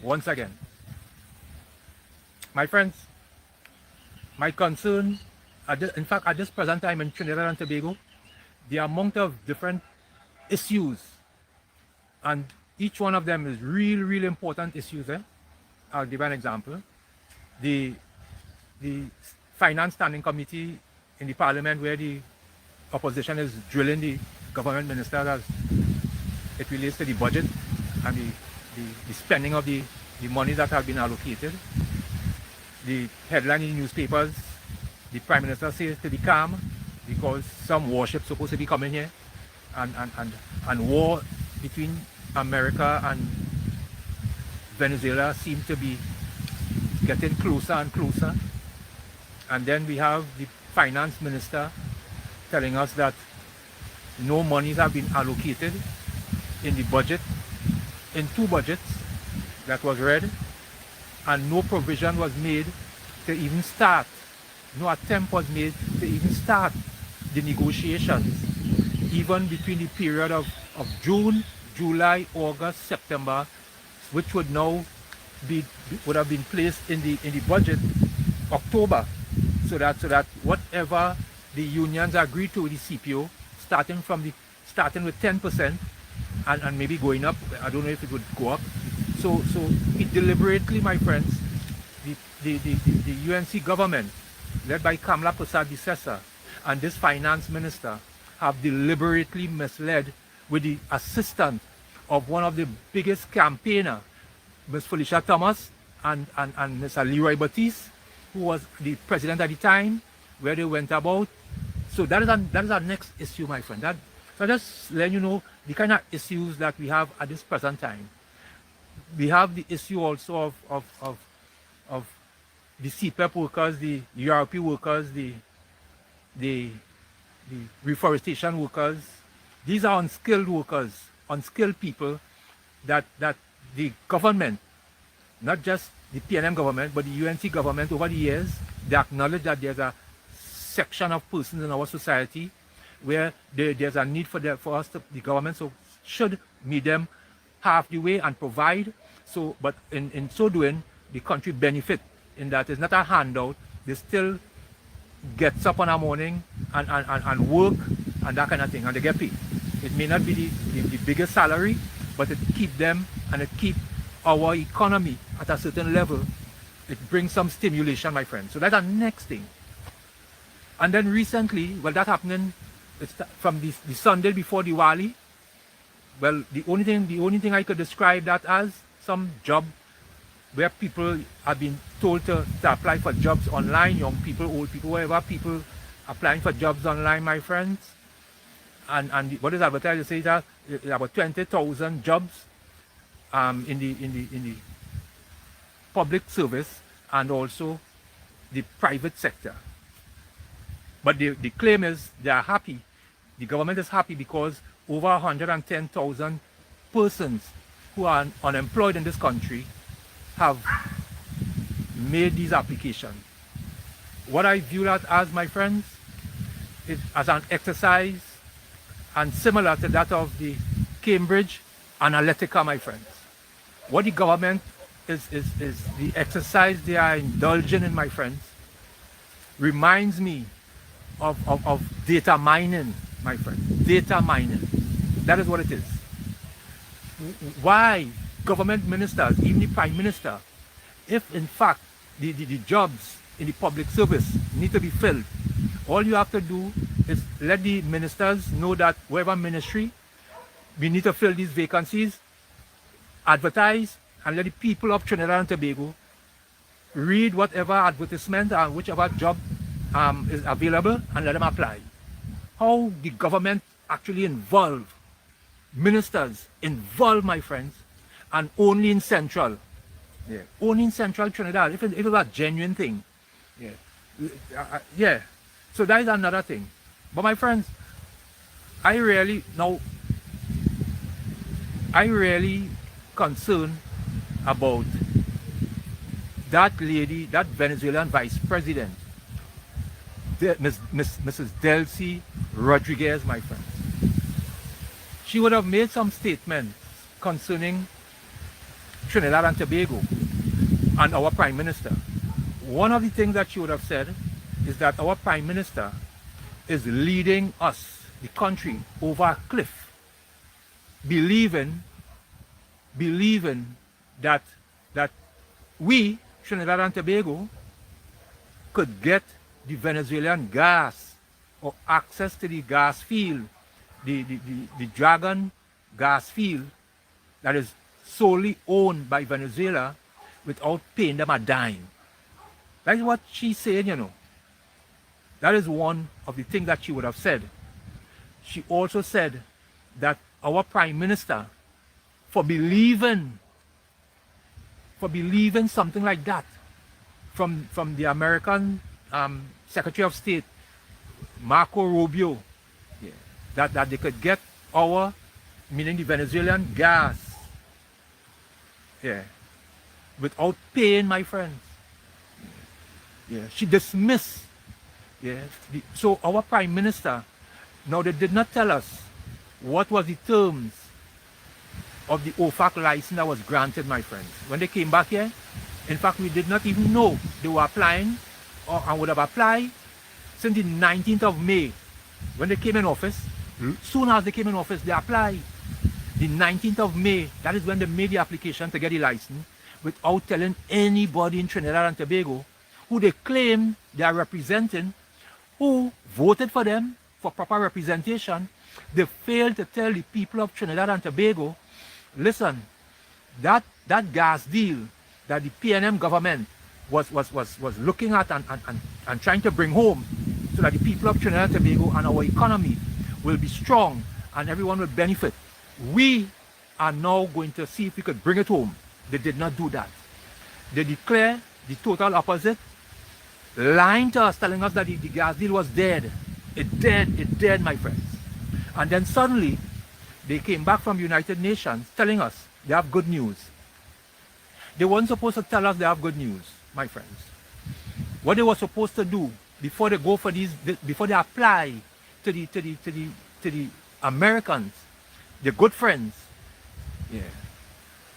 once again. My friends, my concern, in fact, at this present time in Trinidad and Tobago, the amount of different issues, and each one of them is really important issues. I'll give an example. The Finance Standing Committee in the Parliament, where the opposition is drilling the government ministers as it relates to the budget and the spending of the money that have been allocated. The headline in the newspapers, the Prime Minister says to be calm because some warships supposed to be coming here, and war between America and Venezuela seems to be getting closer and closer. And then we have the Finance Minister telling us that no monies have been allocated in the budget, in 2 budgets that was read, and no provision was made to even start, no attempt was made to even start the negotiations, even between the period of June, July, August, September, which would now would have been placed in the budget October, so that whatever the unions agreed to with the CPO, starting with 10% and maybe going up, I don't know if it would go up. So it deliberately, my friends, the UNC government, led by Kamla Persad-Bissessar, and this finance minister have deliberately misled with the assistance of one of the biggest campaigner, Ms. Felicia Thomas and Mr. Leroy Batiste, who was the president at the time, where they went about. So that is our next issue, my friend. So just let you know the kind of issues that we have at this present time. We have the issue also of the CPEP workers, the URP workers, the reforestation workers. These are unskilled workers, unskilled people that the government, not just the PNM government, but the UNC government over the years, they acknowledge that there's a section of persons in our society where there's a need for us, the government, so should meet them half the way and provide. So, but in so doing, the country benefit in that it's not a handout. They still gets up on a morning and work and that kind of thing, and they get paid. It may not be the biggest salary, but it keep them and it keep our economy at a certain level. It brings some stimulation, my friend. So that's the next thing. And then recently, well, that happening from the Sunday before Diwali. Well, the only thing I could describe that as some job where people have been told to apply for jobs online, young people, old people, whatever, people applying for jobs online, my friends. And what is advertised? It says that about 20,000 jobs in the public service and also the private sector. But the claim is they are happy. The government is happy because over 110,000 persons who are unemployed in this country have made these applications. What I view that as, my friends, is as an exercise and similar to that of the Cambridge Analytica, my friends. What the government is the exercise they are indulging in, my friends, reminds me of data mining, my friend. Data mining. That is what it is. Why government ministers, even the Prime Minister, if in fact the jobs in the public service need to be filled, all you have to do is let the ministers know that whatever ministry, we need to fill these vacancies, advertise, and let the people of Trinidad and Tobago read whatever advertisement and whichever job is available and let them apply. How the government actually involve, ministers involve, my friends, and only in central. Yeah. Only in central Trinidad, if it was a genuine thing. Yeah. Yeah. So that is another thing. But my friends, I really concerned about that lady, that Venezuelan vice president, Mrs. Delcy Rodriguez, my friends. She would have made some statements concerning Trinidad and Tobago and our Prime Minister. One of the things that she would have said is that our Prime Minister is leading us, the country, over a cliff, believing that we, Trinidad and Tobago, could get the Venezuelan gas or access to the gas field, the Dragon gas field that is solely owned by Venezuela without paying them a dime. That is what she said, you know. That is one of the things that she would have said. She also said that our Prime Minister, for believing something like that from the American Secretary of State, Marco Rubio, yeah, that they could get our, meaning the Venezuelan gas, yeah, without paying, my friends. Yeah, she dismissed. Yeah, so our Prime Minister, now they did not tell us what was the terms of the OFAC license that was granted, my friends. When they came back here, in fact, we did not even know they were applying and would have applied since the 19th of May. When they came in office, soon as they came in office, they applied. The 19th of May, that is when they made the application to get the license without telling anybody in Trinidad and Tobago who they claim they are representing, who voted for them for proper representation. They failed to tell the people of Trinidad and Tobago, listen, that gas deal that the PNM government was looking at and trying to bring home so that the people of Trinidad and Tobago and our economy will be strong and everyone will benefit. We are now going to see if we could bring it home. They did not do that. They declare the total opposite, lying to us, telling us that the gas deal was dead. It dead, my friends. And then suddenly, they came back from United Nations telling us they have good news. They weren't supposed to tell us they have good news, my friends. What they were supposed to do before they go for these, before they apply to the Americans, the good friends, yeah,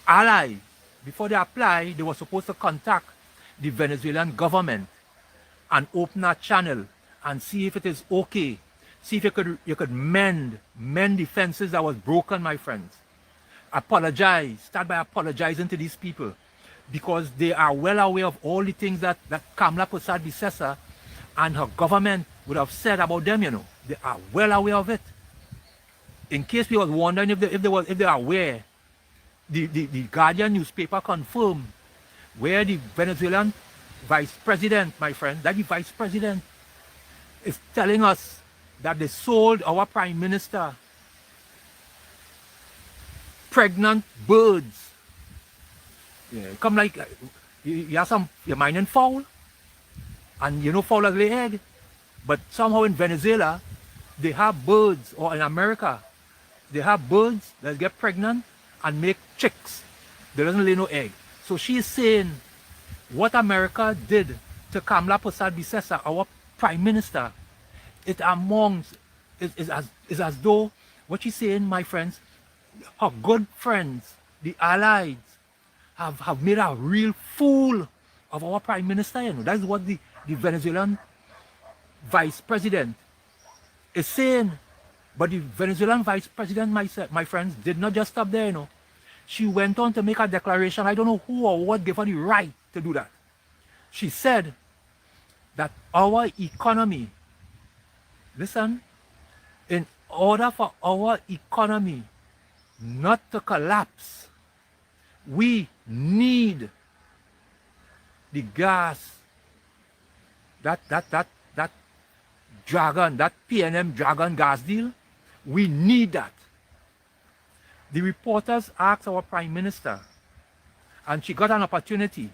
allies, before they apply, they were supposed to contact the Venezuelan government and open a channel and see if it is okay. See if you could mend the fences that was broken, my friends. Apologize. Start by apologizing to these people because they are well aware of all the things that Kamla Persad-Bissessar and her government would have said about them, you know. They are well aware of it. In case we was wondering if they are aware, the Guardian newspaper confirmed where the Venezuelan vice president, my friend, that the vice president is telling us that they sold our Prime Minister pregnant birds. Yeah, come like you're mining fowl, and you know fowl lay egg, but somehow in Venezuela they have birds, or in America they have birds that get pregnant and make chicks. They doesn't lay no egg. So she is saying what America did to Kamla Persad-Bissessar, our Prime Minister, is as though what she's saying, my friends, her good friends, the allies, have made a real fool of our Prime Minister. You know, that's what the Venezuelan vice president is saying. But the Venezuelan vice president, my friends, did not just stop there, you know. She went on to make a declaration. I don't know who or what gave her the right to do that. She said that our economy, listen, in order for our economy not to collapse, we need the gas, that Dragon, that PNM Dragon gas deal. We need that. The reporters asked our Prime Minister, and she got an opportunity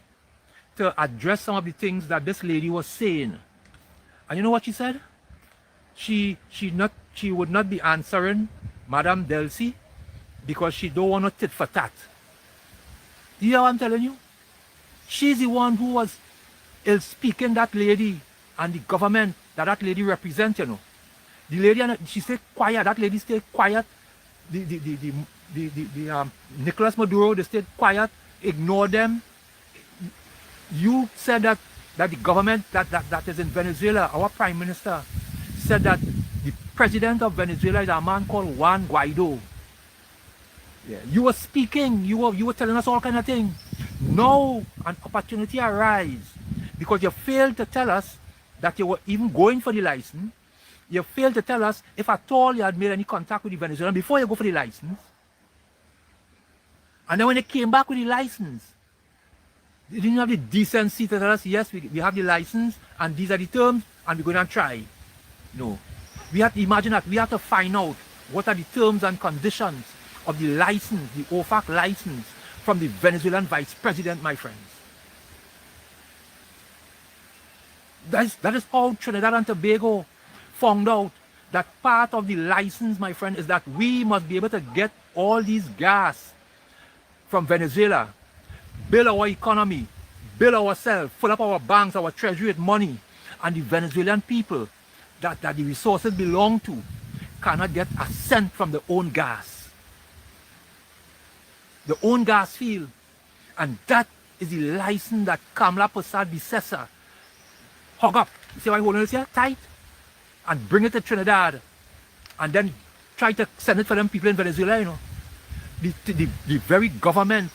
to address some of the things that this lady was saying. And you know what she said? She would not be answering Madame Delcy because she don't want to tit for tat. You hear what I'm telling you? She's the one who was ill-speaking that lady and the government that lady represents, you know. The lady, she stayed quiet. That lady stayed quiet. The Nicolas Maduro, they stayed quiet. ignore them. You said that the government that is in Venezuela, our prime minister, said that the president of Venezuela is a man called Juan Guaido. Yeah. You were speaking, you were telling us all kind of things. Now an opportunity arises because you failed to tell us that you were even going for the license. You failed to tell us if at all you had made any contact with the Venezuelan before you go for the license. And then when you came back with the license, you didn't have the decency to tell us, yes, we have the license and these are the terms and we're going to try. No. We have to imagine that we have to find out what are the terms and conditions of the license, the OFAC license from the Venezuelan vice president, my friends. That is how Trinidad and Tobago found out that part of the license, my friend, is that we must be able to get all these gas from Venezuela, build our economy, build ourselves, fill up our banks, our treasury with money, and the Venezuelan people that the resources belong to cannot get a cent from their own gas. The own gas field. And that is the license that Kamala Persad Bissessa hug up. You see why I'm holding this here? Tight. And bring it to Trinidad. And then try to send it for them people in Venezuela, you know. The very government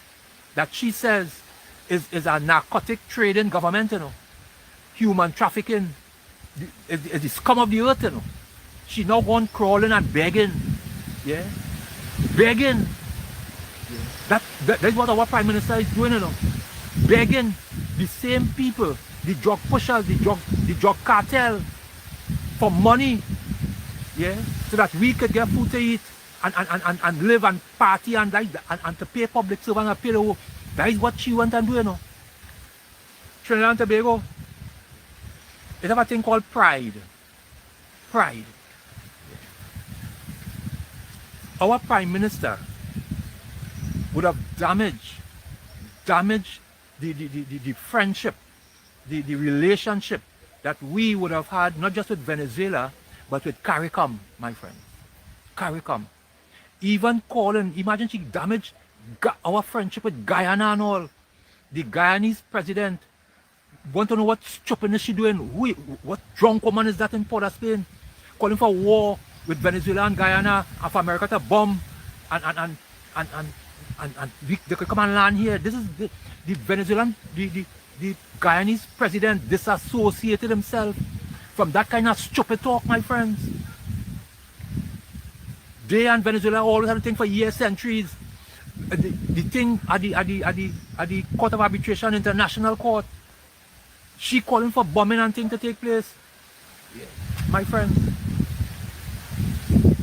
that she says is a narcotic trading government, you know. Human trafficking is the scum of the earth, you know. She now gone crawling and begging. Yeah. Begging. Yeah. That is what our prime minister is doing, you know. Begging the same people, the drug pushers, the drug cartel for money. Yeah. So that we could get food to eat and live and party and to pay public servants and pay the whole. That is what she went and do, you know. Trinidad and Tobago. They have a thing called pride. Pride. Our prime minister would have damaged the friendship, the relationship that we would have had, not just with Venezuela, but with CARICOM, my friend. CARICOM. Even calling, imagine she damaged our friendship with Guyana and all. The Guyanese president want to know what stupidness she doing. What drunk woman is that in Port of Spain? Calling for war with Venezuela and Guyana and for America to bomb and they could come and land here. This is the Venezuelan, the Guyanese president disassociated himself from that kind of stupid talk, my friends. They and Venezuela always had a thing for years, centuries. The thing at the Court of Arbitration, International Court. She calling for bombing and things to take place. Yeah. My friends.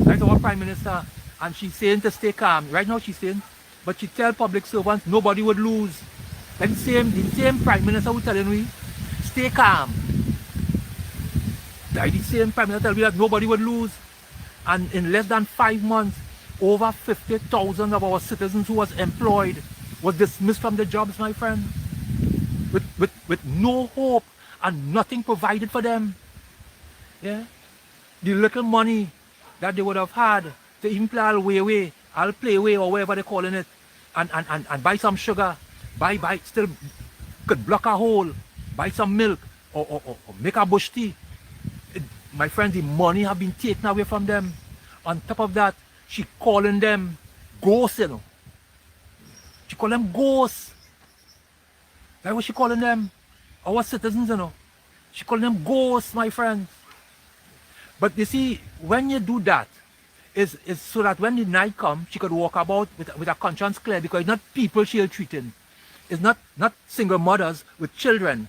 That's our prime minister. And she's saying to stay calm. Right now she's saying, but she tell public servants nobody would lose. Like the same prime minister who telling me, stay calm. Like the same prime minister telling me that nobody would lose. And in less than 5 months, over 50,000 of our citizens who was employed was dismissed from their jobs, my friend. With no hope and nothing provided for them. Yeah? The little money that they would have had to even play I'll play away or whatever they're calling it, and buy some sugar, buy still could block a hole, buy some milk or make a bush tea. My friends, the money have been taken away from them. On top of that, she calling them ghosts, you know. She call them ghosts. That's what she calling them. Our citizens, you know. She calling them ghosts, my friends. But you see, when you do that, it's so that when the night comes, she could walk about with her conscience clear, because it's not people she'll treating. It's not single mothers with children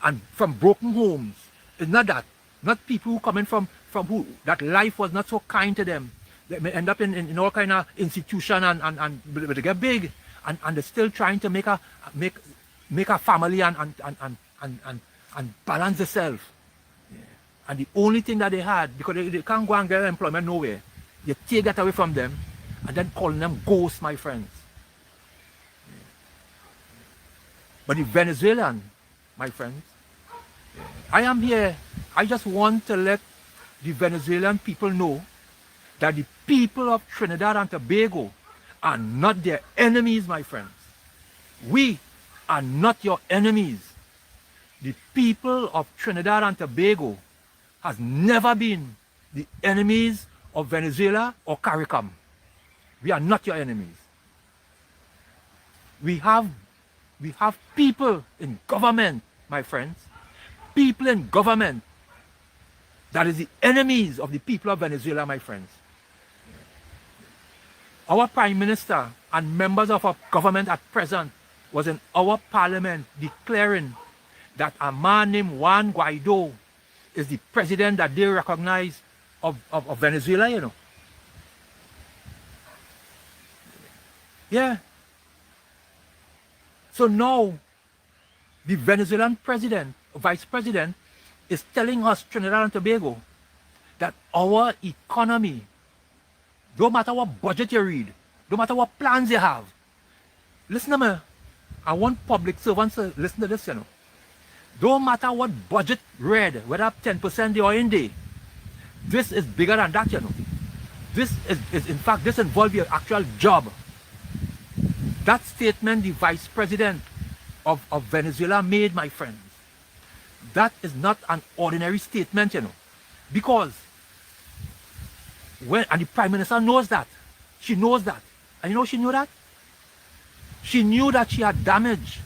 and from broken homes. It's not that. Not people who coming from who that life was not so kind to them. They may end up in all kind of institution and they get big and they're still trying to make a family and balance themselves. Yeah. And the only thing that they had, because they can't go and get employment nowhere, you take that away from them and then calling them ghosts, my friends. Yeah. But the Venezuelan, my friends, yeah. I am here. I just want to let the Venezuelan people know that the people of Trinidad and Tobago are not their enemies, my friends. We are not your enemies. The people of Trinidad and Tobago has never been the enemies of Venezuela or CARICOM. We are not your enemies. We have people in government, my friends, people in government that is the enemies of the people of Venezuela, my friends. Our Prime Minister and members of our government at present was in our parliament declaring that a man named Juan Guaido is the president that they recognize of Venezuela, you know. Yeah. So now, the Venezuelan president, vice president, is telling us, Trinidad and Tobago, that our economy, no matter what budget you read, no matter what plans you have, listen to me, I want public servants to listen to this, you know. No matter what budget read, whether 10% or in day, this is bigger than that, you know. This is in fact, this involves your actual job. That statement the vice president of Venezuela made, my friends, that is not an ordinary statement, you know. Because and the Prime Minister knows that. She knows that. And you know she knew that? She knew that she had damaged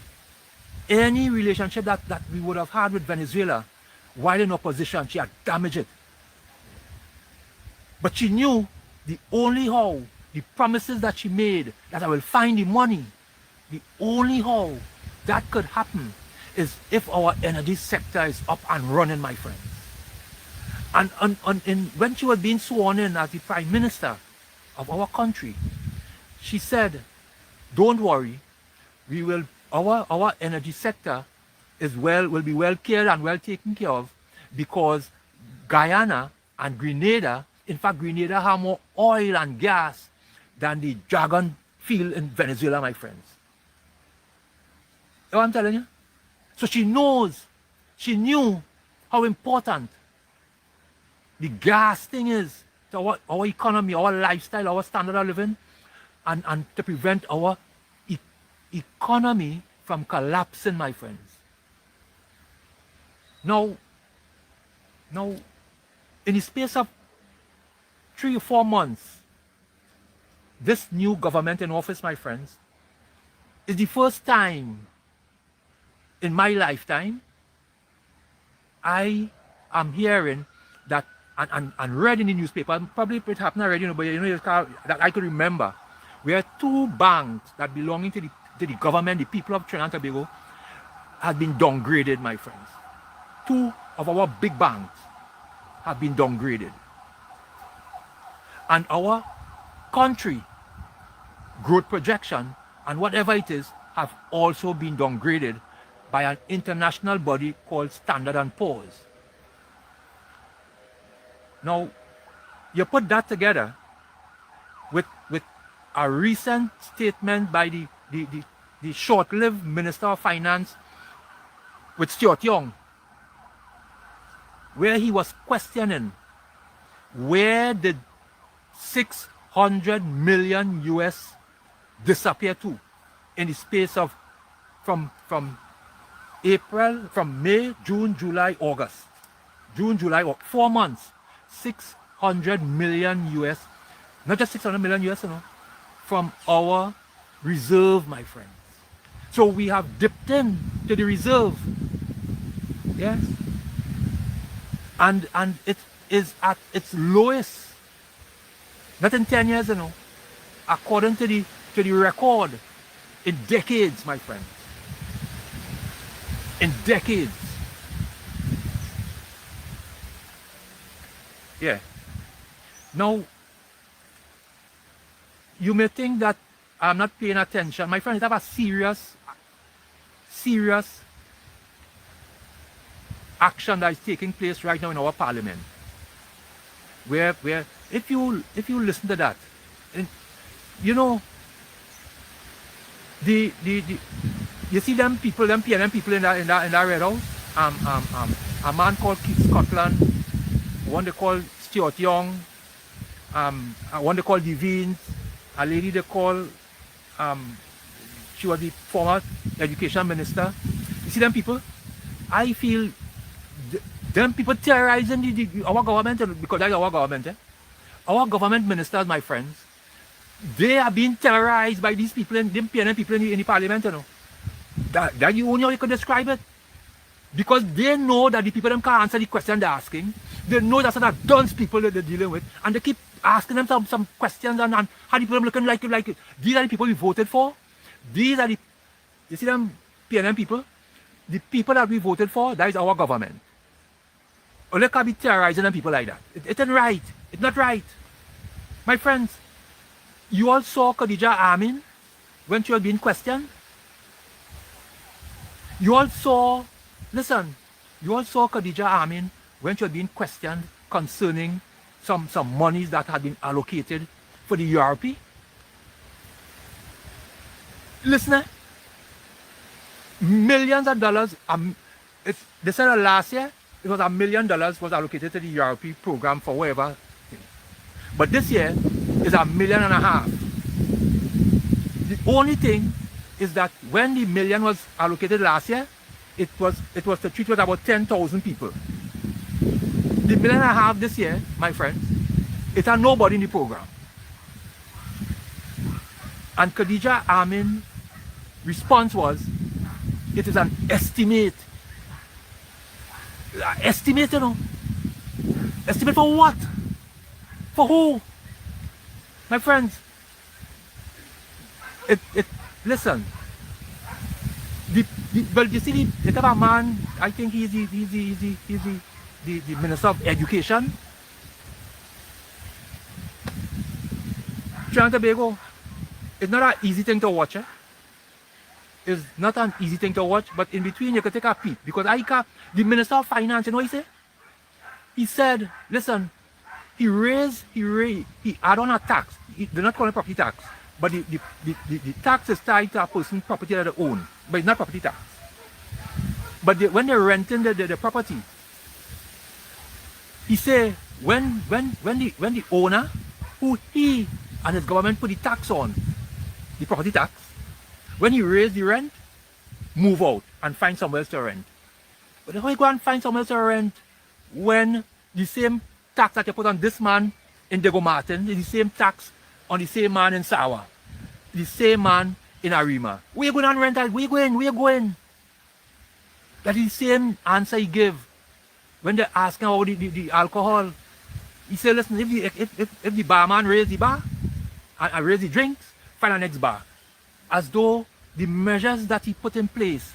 any relationship that we would have had with Venezuela while in opposition. She had damaged it. But she knew the only how, the promises that she made, that I will find the money, the only how that could happen is if our energy sector is up and running, my friends. And when she was being sworn in as the Prime Minister of our country, she said, don't worry, we will, our energy sector will be well cared and well taken care of, because Guyana and Grenada, in fact Grenada have more oil and gas than the Dragon field in Venezuela, my friends. You know what I'm telling you? So she knew how important the gas thing is to our economy, our lifestyle, our standard of living, and to prevent our economy from collapsing, my friends. Now, in the space of 3 or 4 months, this new government in office, my friends, is the first time in my lifetime I am hearing that and read in the newspaper, probably it happened already, you know, but you know, that I could remember, where 2 banks that belonging to the government, the people of Trinidad and Tobago, had been downgraded, my friends. 2 of our big banks have been downgraded. And our country growth projection and whatever it is have also been downgraded by an international body called Standard & Poor's. Now, you put that together with a recent statement by the short-lived Minister of Finance with Stuart Young, where he was questioning where did 600 million US disappear to in the space of from May, June, July, August. June, July, 4 months. 600 million US, not just 600 million US, you know, from our reserve, my friends. So we have dipped into the reserve. Yes. And it is at its lowest, not in 10 years, you know, according to the record, in decades, my friends. In decades. Yeah. Now, you may think that I'm not paying attention. My friends, have a serious action that is taking place right now in our parliament. Where if you listen to that, and, you know, you see them people, them PNM people in that Red House, a man called Keith Scotland, one they call Stuart Young, one they call Devine, a lady they call She was the former education minister. You see them people? I feel them people terrorizing our government because that's our government. Our government ministers, my friends, they are being terrorized by these people and them PNM people in the parliament, you know. That the only way you can describe it. Because they know that the people them can't answer the question they're asking. They know that's not dunce people that they're dealing with. And they keep asking them some questions and how the people looking like it. These are the people we voted for. These are the, you see them PNM people? The people that we voted for, that is our government. Or they can't be terrorizing them people like that. It ain't right. It's not right. My friends, you all saw Khadija Amin when she was being questioned. You all saw, listen, you all saw Khadija Amin when she was being questioned concerning some monies that had been allocated for the URP. Listen, millions of dollars, they said last year, it was $1 million was allocated to the URP program for whatever. But this year is $1.5 million. The only thing is that when the million was allocated last year, it was to treat with about 10,000 people. The $1.5 million this year, my friends, it had nobody in the program. And Khadija Amin's response was, it is an estimate. Estimate, you know. Estimate for what? For who? My friends, listen. Well, you see, the type of man, I think he's the Minister of Education. Trinidad and Tobago, it's not an easy thing to watch. It's not an easy thing to watch, but in between you can take a peek. Because the Minister of Finance, you know what he said? He said, listen, he add on a tax. They're not calling it property tax, but the tax is tied to a person's property that they own, but it's not property tax. But when they're renting the property, he say when the owner, who he and his government put the tax on, the property tax, when he raise the rent, move out and find somewhere else to rent. But how you go and find somewhere else to rent when the same tax that you put on this man in Diego Martin is the same tax on the same man in Sawa, the same man in Arima? Where you going and rent that? Where you going? Where you going? That is the same answer he give when they ask him about the alcohol. He said, listen, if the barman raise the bar and raise the drinks, find a next bar. As though the measures that he put in place,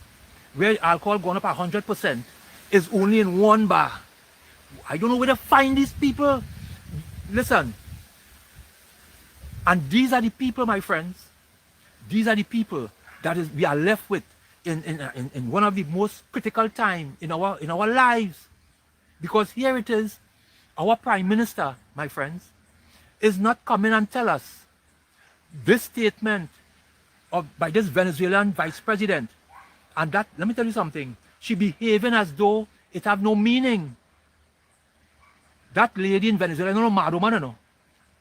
where alcohol gone up 100%, is only in one bar. I don't know where to find these people. Listen. And these are the people, my friends. These are the people that we are left with in one of the most critical times in our lives. Because here it is, our Prime Minister, my friends, is not coming and tell us this statement by this Venezuelan Vice President. And that, let me tell you something, she behaving as though it have no meaning. That lady in Venezuela, no mad woman, no.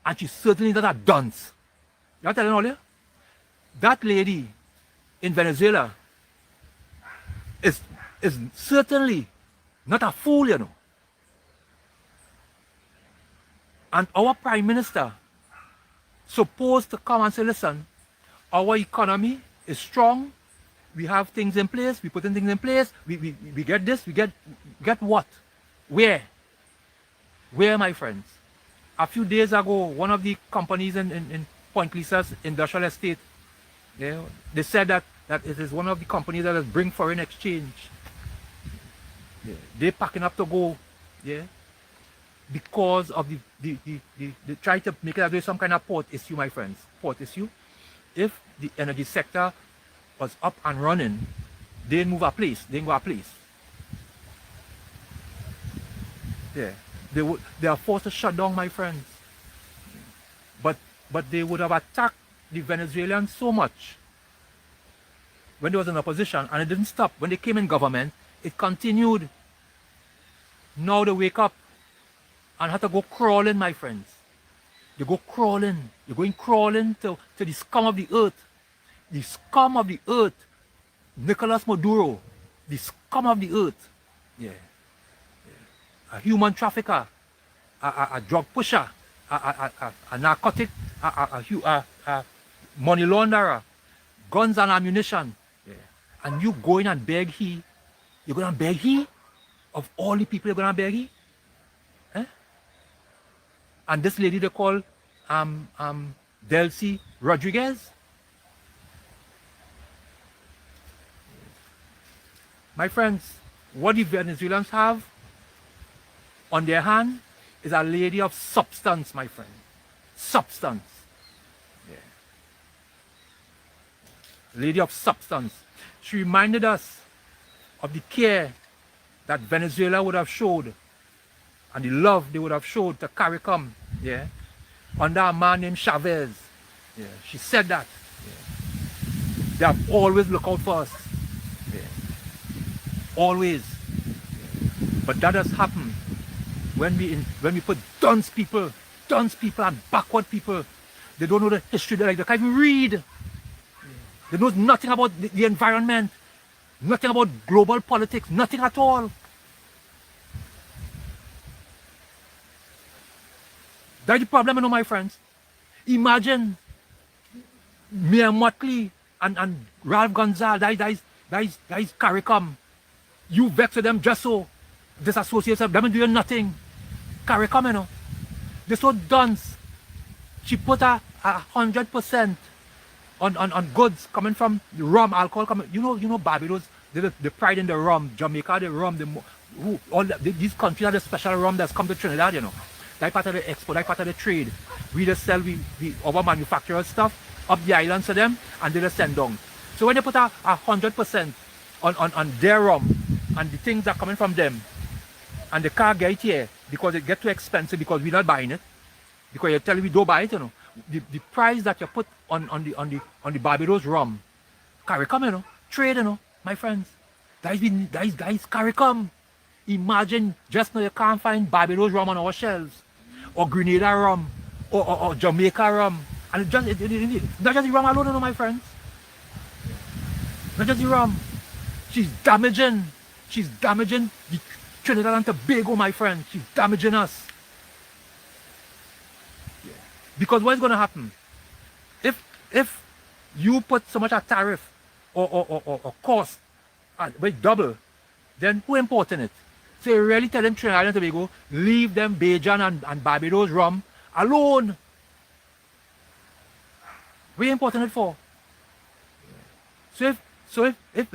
And she's certainly not a dunce. You telling all you? That lady in Venezuela is certainly not a fool, you know. And our Prime Minister supposed to come and say, listen, our economy is strong, we have things in place, we put in things in place, we get this, we get what? Where? Where, my friends? A few days ago, one of the companies in Point Lisa's industrial estate, they said that it is one of the companies that bring foreign exchange. Yeah. They're packing up to go, because of they try to make it as though some kind of port issue, my friends. Port issue. If the energy sector was up and running, they move a place, they go a place. Yeah. They are forced to shut down, my friends. But they would have attacked the Venezuelans so much when they was in opposition, and it didn't stop. When they came in government, it continued. Now they wake up and have to go crawling, my friends. They go crawling. You're going crawling to the scum of the earth. the scum of the earth, Nicolas Maduro, the scum of the earth, yeah, a human trafficker, a drug pusher, a narcotic, a money launderer, guns and ammunition, yeah. And you go in and beg you're going to beg of all the people you're going to beg eh? And this lady they call Delcy Rodriguez. My friends, what the Venezuelans have on their hand is a lady of substance, my friend. Substance. Yeah. Lady of substance. She reminded us of the care that Venezuela would have showed and the love they would have showed to CARICOM, yeah, under a man named Chavez. Yeah. She said that. Yeah. They have always looked out for us. Yeah. Always. Yeah. But that has happened when we put dunce people and backward people. They don't know the history, they can't even read. They know nothing about the environment, nothing about global politics, nothing at all. That's the problem, you know, my friends. Imagine Mia Motley and Ralph Gonzalez, that is CARICOM. You vex with them just so disassociate them, them doing nothing. CARICOM, you know. They're so dunce. She put 100% on goods coming from the rum, alcohol coming. You know Barbados, the pride in the rum. Jamaica, the rum. These countries are the special rum that's come to Trinidad, you know. That's part of the export, that's part of the trade. We just sell our manufacturers stuff up the islands to them, and they just send down. So when they put 100% on their rum and the things that are coming from them, and the car get here because it get too expensive because we're not buying it, because you're telling me don't buy it, you know. The price that you put on the Barbados rum, CARICOM, you know, trade, you know, my friends. That is CARICOM. Imagine just now you can't find Barbados rum on our shelves, or Grenada rum, or Jamaica rum, and not just the rum alone, you know, my friends. Not just the rum. She's damaging the Trinidad and Tobago, my friend. She's damaging us. Because what's going to happen? If you put so much a tariff or cost, with double, then who importing it? So you really tell them Trinidad and Tobago, leave them Bajan and Barbados rum alone. What are you importing it for? So if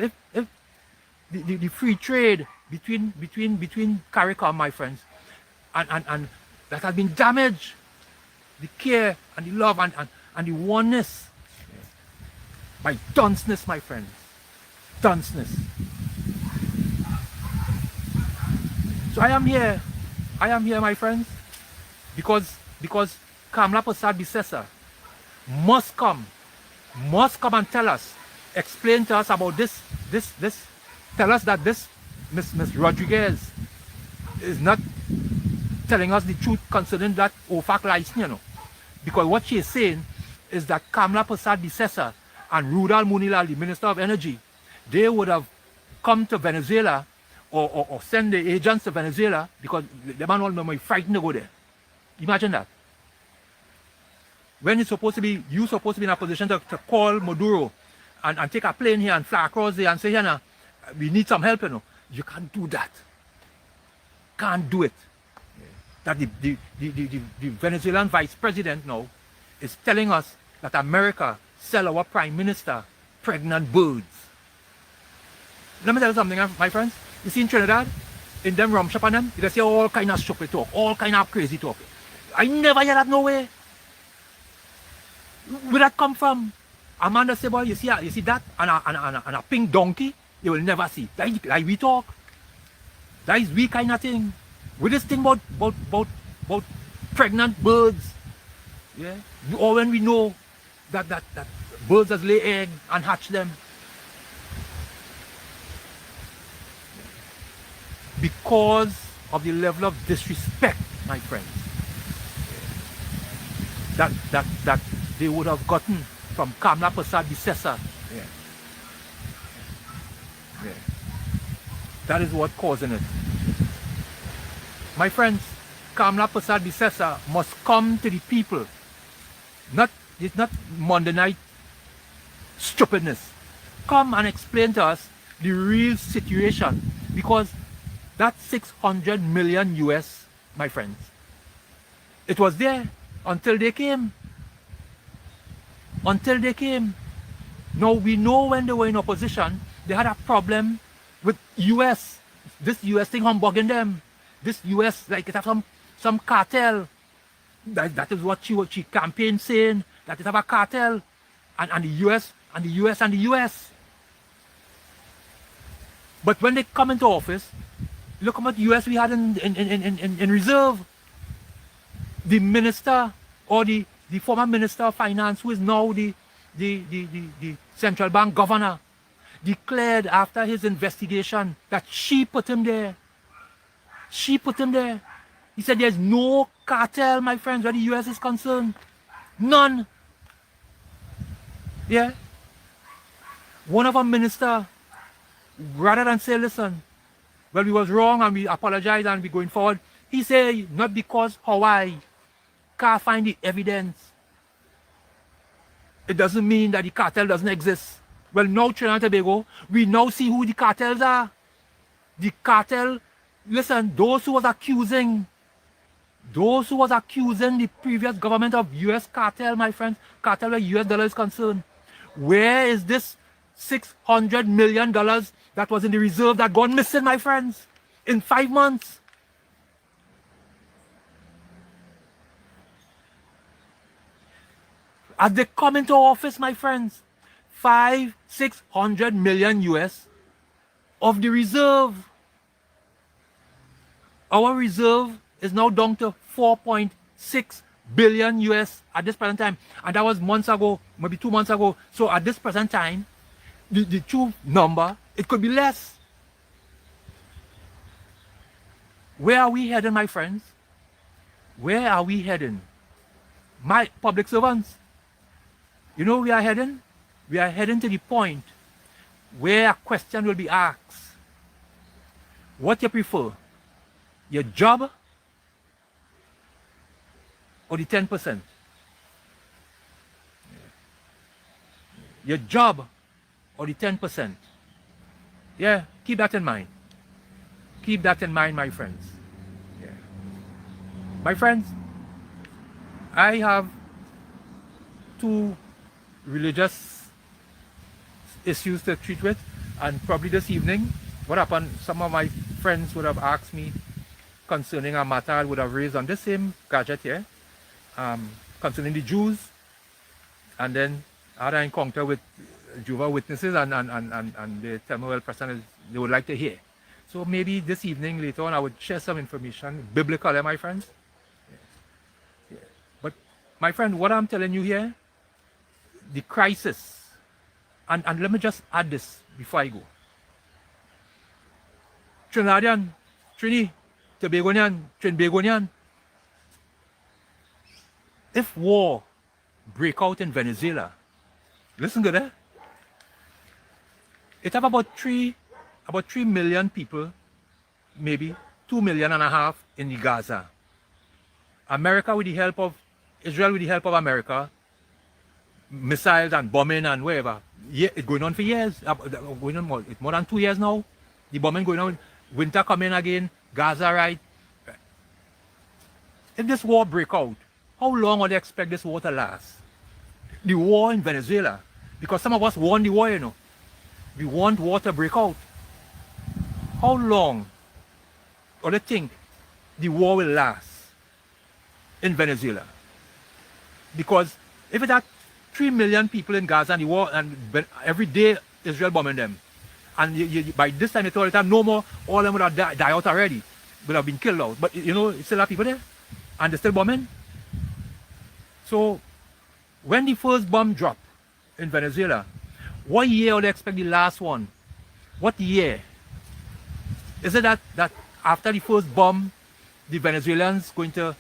the free trade between CARICOM, my friends, and that has been damaged, the care and the love and the oneness by dunceness, my friends. Dunceness. So I am here, my friends, because Kamla Prasad Bissessa must come and tell us, explain to us about this, tell us that this Miss Rodriguez is not telling us the truth concerning that OFAC license, you know. Because what she is saying is that Kamla Prasad Bissessa and Rudal Munilal, the Minister of Energy, they would have come to Venezuela or send the agents to Venezuela because the man all might frightened to go there. Imagine that. When you're supposed to be in a position to call Maduro and take a plane here and fly across there and say, yeah, nah, we need some help, you know. You can't do that. Can't do it. That the Venezuelan vice president now is telling us that America sell our prime minister pregnant birds. Let me tell you something, my friends. You see in Trinidad, in them rum shop and them, you see all kind of stupid talk, all kind of crazy talk. I never hear that nowhere. Where that come from? Amanda say, boy, you see that and a pink donkey, you will never see. Like we talk. That is we kind of thing. With this thing about pregnant birds, yeah, or when we know that birds just lay egg and hatch them, because of the level of disrespect, my friends, that they would have gotten from Kamla Prasad Bissessa Yeah. Yeah. That is what causing it. My friends, Kamla Prasad Bisesa must come to the people. It's not Monday night stupidness. Come and explain to us the real situation, because that 600 million US, my friends, it was there until they came. Until they came. Now we know when they were in opposition, they had a problem with US. This US thing humbugging them. This US, like it have some cartel. That is what she campaigned saying, that it have a cartel. And the US, and the US, and the US. But when they come into office, look how much US we had in reserve. The minister, or the former minister of finance, who is now the central bank governor, declared after his investigation that she put him there. She put him there. He said there's no cartel, my friends, where the US is concerned. None. Yeah. One of our minister, rather than say, listen, well, we was wrong and we apologize and we going forward, he said, not because Hawaii can't find the evidence, it doesn't mean that the cartel doesn't exist. Well, now Trinidad and Tobago, we now see who the cartels are. The cartel, listen, those who was accusing the previous government of US cartel, my friends, cartel where US dollar is concerned. Where is this $600 million that was in the reserve that gone missing, my friends, in 5 months? As they come into office, my friends, 600 million US of the reserve. Our reserve is now down to 4.6 billion US at this present time. And that was months ago, maybe 2 months ago. So at this present time, the true number, it could be less. Where are we heading, my friends? Where are we heading? My public servants, you know where we are heading? We are heading to the point where a question will be asked. What you prefer? Your job or the 10%? Your job or the 10%? Yeah, keep that in mind. Keep that in mind, my friends. Yeah. My friends, I have 2 religious issues to treat with, and probably this evening, what happened, some of my friends would have asked me concerning a matter I would have raised on this same gadget here, concerning the Jews, and then I had an encounter with Jehovah's Witnesses, and they tell me, well, Preston, they would like to hear. So maybe this evening, later on, I would share some information, biblical, my friends. Yeah. Yeah. But my friend, what I'm telling you here, the crisis, and let me just add this before I go. Trinidadian, Tobagonian, if war break out in Venezuela, listen to that. It have about 3 million people, maybe 2.5 million in the Gaza. America with the help of, Israel with the help of America, missiles and bombing and wherever. Yeah, it's going on for years. Going on it's more than 2 years now. The bombing going on. Winter coming again. Gaza, right? If this war break out, how long would they expect this war to last? The war in Venezuela. Because some of us want the war, you know. We want war to break out. How long do they think the war will last in Venezuela? Because if it had 3 million people in Gaza and the war, and every day Israel bombing them, and by this time they told them no more, all of them would have died out already, would have been killed out. But you know, it's still have people there, and they're still bombing. So when the first bomb dropped in Venezuela, what year would they expect the last one? What year? Is it that after the first bomb, the Venezuelans going to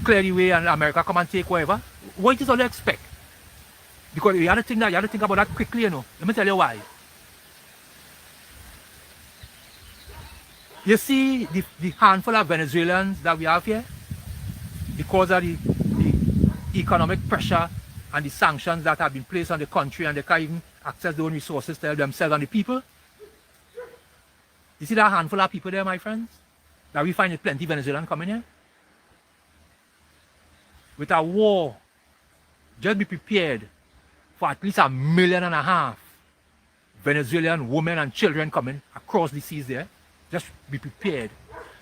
clear the way and America come and take whatever? What is all they expect? Because you have to think about that quickly, you know. Let me tell you why. You see the handful of Venezuelans that we have here, because of the economic pressure and the sanctions that have been placed on the country, and they can't even access their own resources to help themselves and the people. You see that handful of people there, my friends? That we find plenty Venezuelan coming here. With a war, just be prepared for at least 1.5 million Venezuelan women and children coming across the seas there. Just be prepared.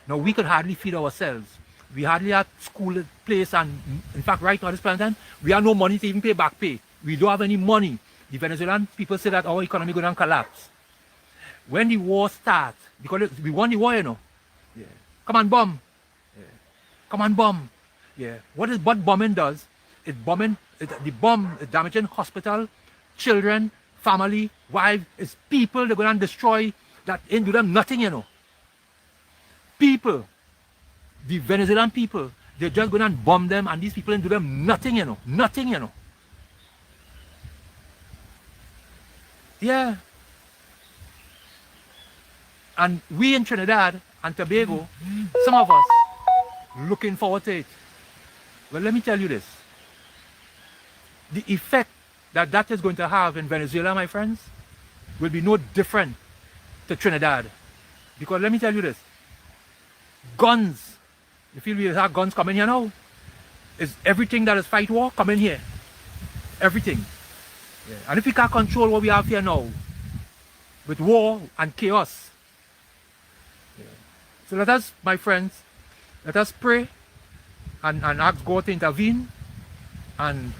Now, we could hardly feed ourselves. We hardly have school place, and in fact, right now at this point in time, we have no money to even pay back pay. We don't have any money. The Venezuelan people say that our economy is going to collapse. When the war starts, because we won the war, you know. Yeah. Come on, bomb. Yeah. Come on, bomb. Yeah. What bombing does? The bomb is damaging hospital, children, family, wives. It's people they're going to destroy that ain't do them nothing, you know. People, the Venezuelan people, they're just going to bomb them, and these people ain't do them nothing, you know. Nothing, you know. Yeah. And we in Trinidad and Tobago, some of us, looking forward to it. Well, let me tell you this. The effect that is going to have in Venezuela, my friends, will be no different to Trinidad. Because let me tell you this. Guns, you feel we have guns coming here now? Is everything that is fight war coming here. Everything. Yeah. And if we can't control what we have here now, with war and chaos. Yeah. So let us, my friends, let us pray and ask God to intervene and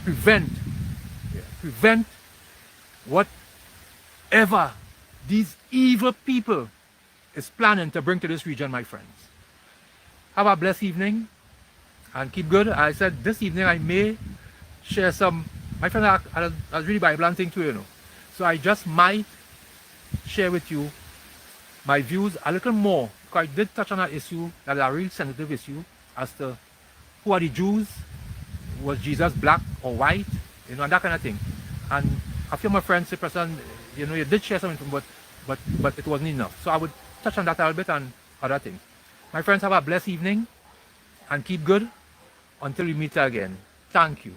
prevent whatever these evil people is planning to bring to this region, my friends. Have a blessed evening and keep good. I said this evening I may share some, my friend, I was really Bible thing too, you know. So I just might share with you my views a little more, because I did touch on an issue that is a real sensitive issue as to who are the Jews, was Jesus black or white, you know, and that kind of thing. And a few of my friends said, Preston, you know, you did share something, but it wasn't enough. So I would touch on that a little bit and other things. My friends, have a blessed evening and keep good until we meet again. Thank you.